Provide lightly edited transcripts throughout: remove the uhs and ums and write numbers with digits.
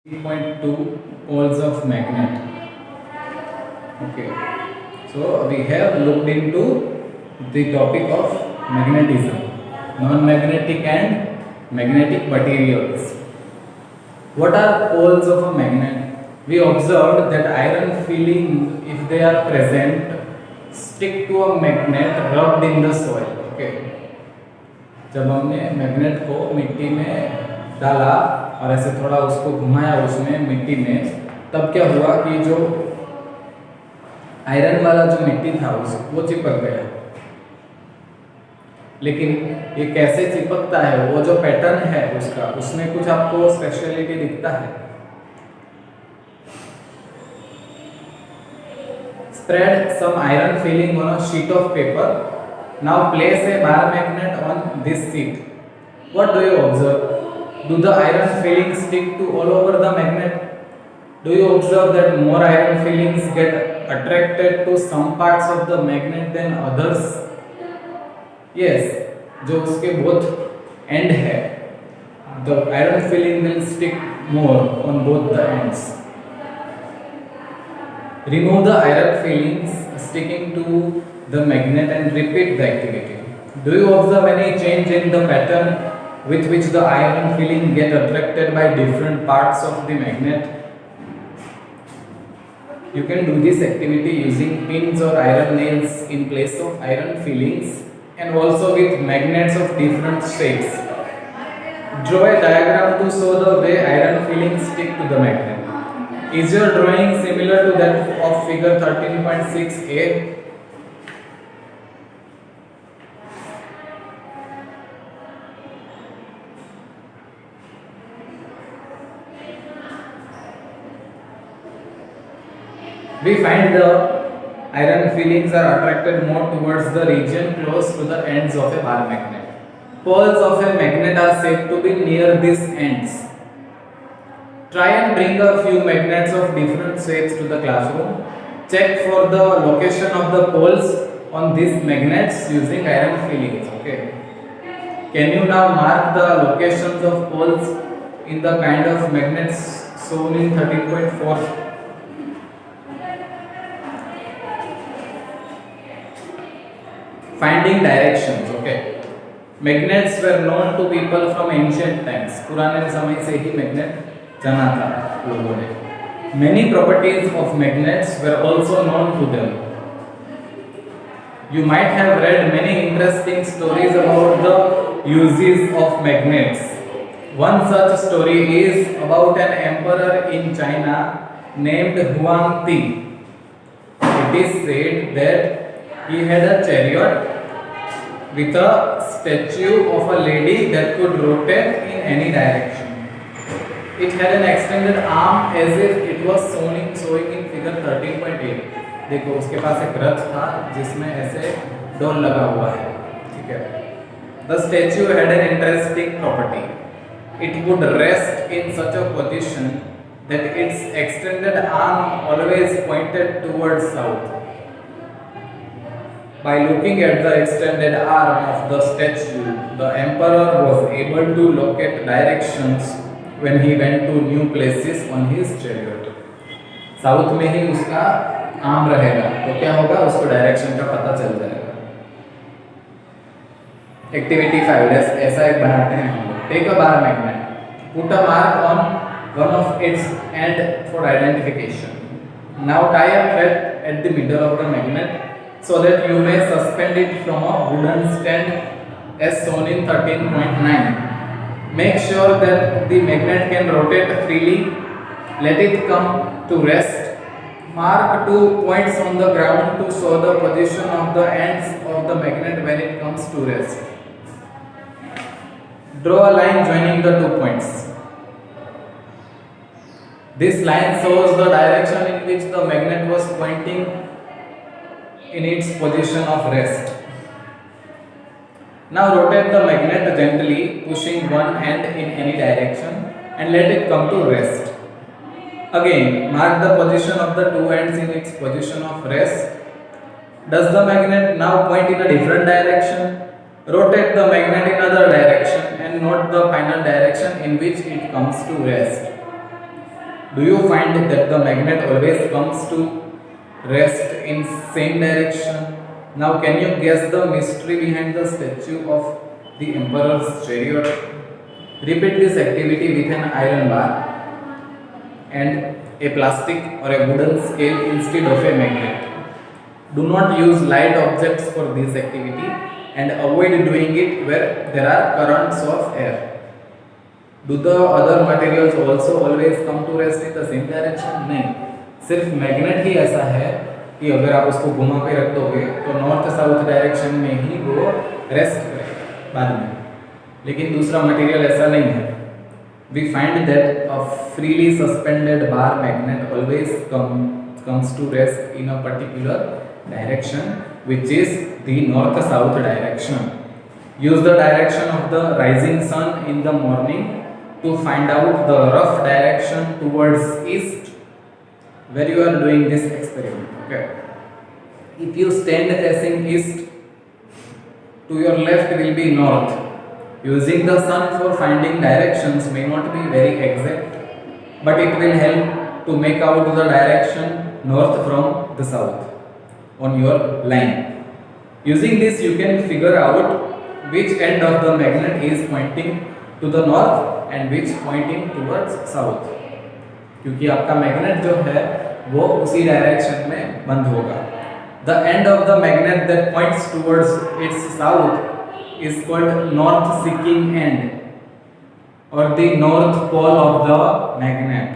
3.2 poles of magnet. Okay, so we have looked into the topic of magnetism, non-magnetic and magnetic materials. What are poles of a magnet? We observed that iron filling, if they are present, stick to a magnet rubbed in the soil. Okay, जब हमने magnet को मिट्टी में डाला और ऐसे थोड़ा उसको घुमाया उसमें मिट्टी में, तब क्या हुआ कि जो आयरन वाला जो मिट्टी था वो चिपक गया। लेकिन ये कैसे चिपकता है, वो जो पैटर्न है उसका, उसमें कुछ आपको स्पेशलिटी दिखता है। Spread some iron filling on a sheet of paper. Now place a bar magnet on this sheet. What do you observe? Do the iron fillings stick to all over the magnet? Do you observe that more iron fillings get attracted to some parts of the magnet than others? Yes, जो उसके both end है, the iron filling will stick more on both the ends. Remove the iron fillings sticking to the magnet and repeat the activity. Do you observe any change in the pattern with which the iron filling get attracted by different parts of the magnet? You can do this activity using pins or iron nails in place of iron fillings and also with magnets of different shapes. Draw a diagram to show the way iron fillings stick to the magnet. Is your drawing similar to that of figure 13.6a? We find the iron fillings are attracted more towards the region close to the ends of a bar magnet. Poles of a magnet are said to be near these ends. Try and bring a few magnets of different shapes to the classroom. Check for the location of the poles on these magnets using iron fillings. Okay. Can you now mark the locations of poles in the kind of magnets shown in 13.4? Finding directions. Okay. Magnets were known to people from ancient times. पुराने समय से ही magnet जाना था लोगों ने. Many properties of magnets were also known to them. You might have read many interesting stories about the uses of magnets. One such story is about an emperor in China named Huang Ti. It is said that he had a chariot with a statue of a lady that could rotate in any direction. It had an extended arm as if it was showing in figure 13.8. देखो उसके पास एक रथ था जिसमें ऐसे डोल लगा हुआ है. ठीक है. The statue had an interesting property. It would rest in such a position that its extended arm always pointed towards south. By looking at the extended arm of the statue, the emperor was able to locate directions when he went to new places on his chariot. South में ही उसका arm रहेगा तो क्या होगा, उसको direction का पता चल जाएगा. एक्टिविटी 5 ऐसा एक बनाते हैं हम लोग. Take a bar magnet, put a mark on one of its end for identification. Now tie a thread at the middle of the magnet so that you may suspend it from a wooden stand as shown in 13.9. Make sure that the magnet can rotate freely. Let it come to rest. Mark 2 points on the ground to show the position of the ends of the magnet when it comes to rest. Draw a line joining the 2 points. This line shows the direction in which the magnet was pointing in its position of rest. Now rotate the magnet gently, pushing one end in any direction and let it come to rest. Again, mark the position of the two ends in its position of rest. Does the magnet now point in a different direction? Rotate the magnet in another direction and note the final direction in which it comes to rest. Do you find that the magnet always comes to rest in same direction? Now can you guess the mystery behind the statue of the emperor's chariot? Repeat this activity with an iron bar and a plastic or a wooden scale instead of a magnet. Do not use light objects for this activity and avoid doing it where there are currents of air. Do the other materials also always come to rest in the same direction? नहीं, सिर्फ magnet ही ऐसा है कि अगर आप उसको घुमा के रख दोगे तो नॉर्थ साउथ डायरेक्शन में ही वो रेस्ट करेगा बाद में, लेकिन दूसरा मटेरियल ऐसा नहीं है. We find that a freely suspended bar magnet always comes to rest in a particular direction, which is the north-south direction. Use the direction of the rising sun in the morning to find out the rough direction towards east where you are doing this experiment. Okay. If you stand facing east, to your left will be north. Using the sun for finding directions may not be very exact, but it will help to make out the direction north from the south on your line. Using this you can figure out which end of the magnet is pointing to the north and which pointing towards south, क्योंकि आपका magnet जो है वो उसी direction में बंद होगा. The end of the magnet that points towards its south is called north seeking end or the north pole of the magnet.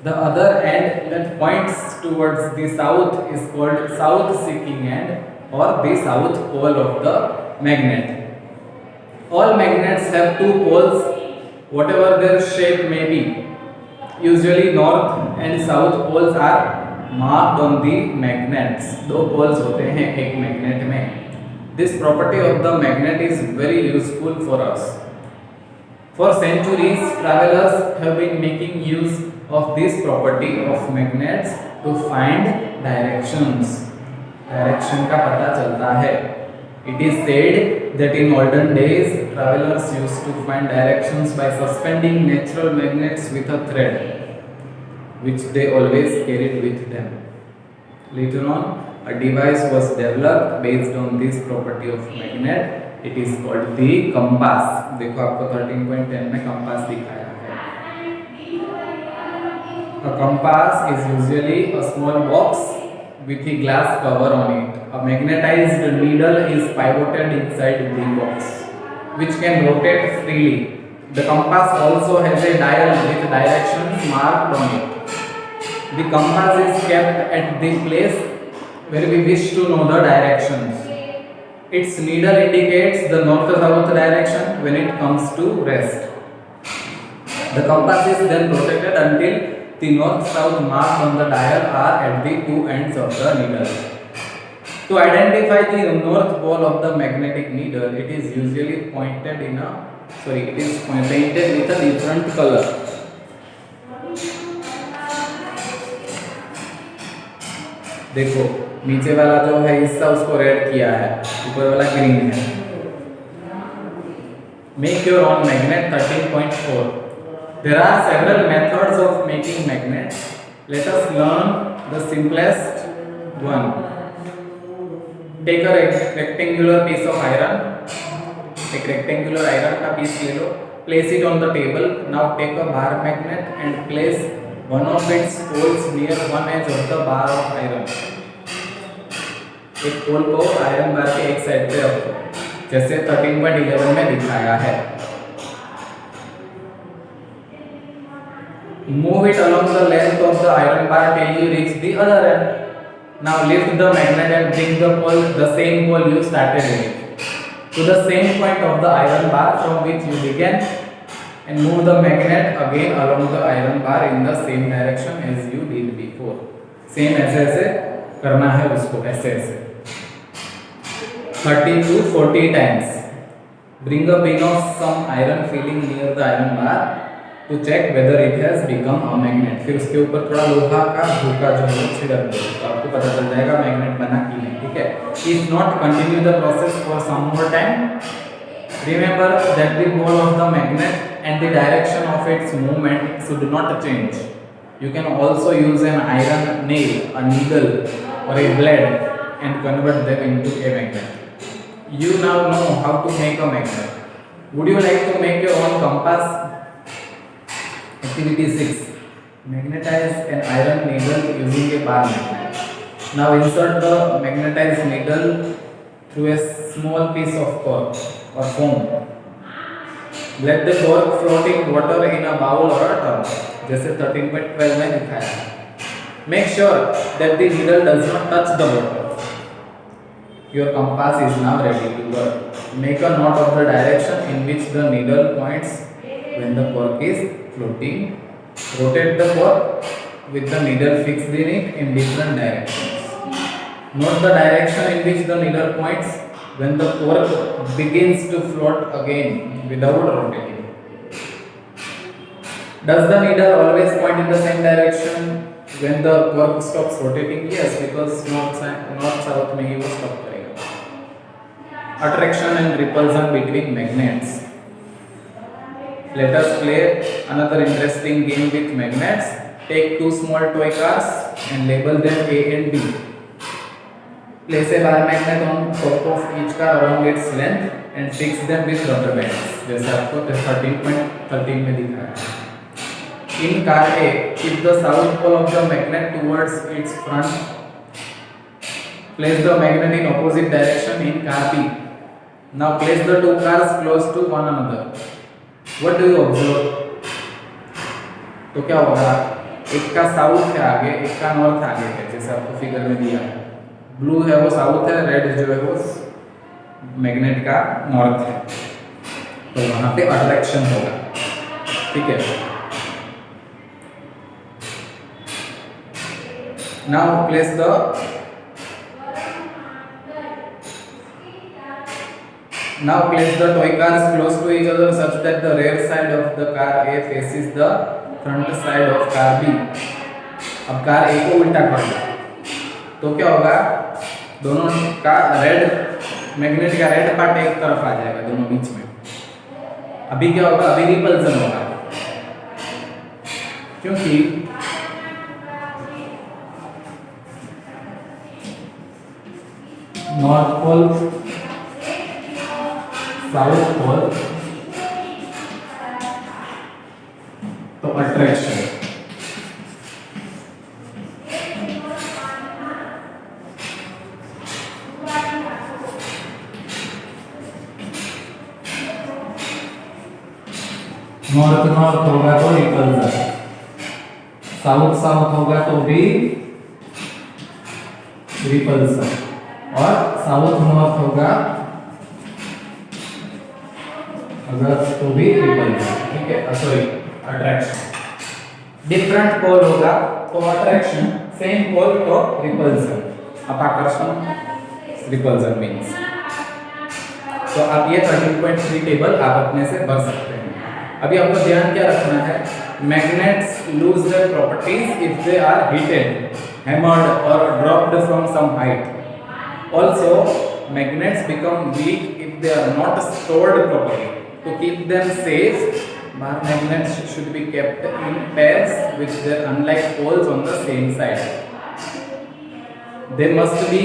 The other end that points towards the south is called south seeking end or the south pole of the magnet. All magnets have two poles, whatever their shape may be. Usually north and south poles are marked on the magnets. दो poles होते हैं एक magnet में. This property of the magnet is very useful for us. For centuries, travelers have been making use of this property of magnets to find directions. Direction का पता चलता है. It is said that in olden days, travelers used to find directions by suspending natural magnets with a thread, which they always carried with them. Later on, a device was developed based on this property of magnet. It is called the compass. देखो आपको 13.10 में compass दिखाया है. A compass is usually a small box with a glass cover on it. A magnetized needle is pivoted inside the box, which can rotate freely. The compass also has a dial with directions marked on it. The compass is kept at the place where we wish to know the directions. Its needle indicates the north-south direction when it comes to rest. The compass is then rotated until the north-south marks on the dial are at the two ends of the needle. To identify the north pole of the magnetic needle, it is usually painted with a different color. देखो नीचे वाला जो है हिस्सा उसको red किया है, ऊपर वाला ग्रीन है. Make your own magnet 13.4. There are several methods of making magnets. Let us learn the simplest one. Take a rectangular piece of iron. एक rectangular iron का piece ले लो. Place it on the table. Now take a bar magnet and place one of its poles near one edge of the bar of iron. एक पोल को iron bar के एक side पे रखो, जैसे 13.11 में दिखाया है. Move it along the length of the iron bar till you reach the other end. Now lift the magnet and bring the same pole you started with to the same point of the iron bar from which you began, and move the magnet again along the iron bar in the same direction as you did before. Same ऐसे करना है उसको, ऐसे 30 to 40 times. Bring a pin of some iron filling near the iron bar to check whether it has become a magnet. फिर उसके ऊपर थोड़ा लोहा का धोखा जो है छिड़क दो, तो आपको पता चल जाएगा मैग्नेट बना कि नहीं. ठीक है. If not, continue the process for some more time. Remember that the pole of the magnet and the direction of its movement should not change. You can also use an iron nail, a needle, or a blade and convert them into a magnet. You now know how to make a magnet. Would you like to make your own compass? Activity 6. Magnetize an iron needle using a bar magnet. Now insert the magnetized needle through a small piece of cork or foam. Let the cork float in water in a bowl or a tub, जैसे 13.12 में दिखाया है. Make sure that the needle does not touch the water. Your compass is now ready to work. Make a note of the direction in which the needle points when the cork is floating. Rotate the cork with the needle fixed in it in different directions. Note the direction in which the needle points when the cork begins to float again without rotating. Does the needle always point in the same direction when the cork stops rotating? Yes, because north-south में ही वो stop करेगा. Attraction and repulsion between magnets. Let us play another interesting game with magnets. Take two small toy cars and label them A and B. Place a bar magnet on top of each car along its length and fix them with rubber bands. जैसे आपको 13.13 में दिखा है. In car A, keep the south pole of the magnet towards its front. Place the magnet in opposite direction in car B. Now place the two cars close to one another. What do you observe? तो क्या होगा? एक का south है आगे, एक का north आगे है, जैसे आपको फिगर में दिया है. ब्लू है वो साउथ है, रेड जो है वो मैग्नेट का नॉर्थ है. तो वहां पे अट्रैक्शन होगा. ठीक है. Now place the toy cars close to each other such that the rear side of the car A faces the front side of car B. अब कार A को उल्टा कर दो तो क्या होगा? दोनों का रेड मैग्नेट का रेड पार्ट एक तरफ आ जाएगा दोनों बीच में. अभी क्या होगा? अभी रिपल्सन होगा क्योंकि नॉर्थ पोल साउथ पोल तो अट्रैक्शन. नॉर्थ नॉर्थ होगा तो रिपल्सन, साउथ साउथ होगा तो भी रिपल्सन और साउथ नॉर्थ होगा अगर तो भी रिपल्सन. ठीक है. Sorry attraction. डिफरेंट पोल होगा तो अट्रैक्शन, सेम पोल तो रिपल्सन. अब आकर्षण रिपल्सन मींस. तो आप ये 13.3 टेबल आप अपने से भर सकते हैं. अभी आपको ध्यान क्या रखना है? Magnets lose their properties if they are heated, hammered और dropped from some height. Also, magnets become weak if they are not stored properly. To keep them safe, bar magnets should be kept in pairs with their unlike poles on the same side. They must be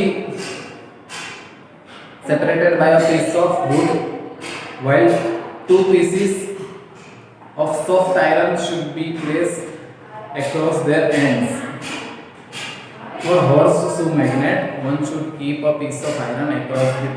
separated by a piece of wood, while two pieces of soft iron should be placed across their ends. For horseshoe magnet, one should keep a piece of iron across the pole.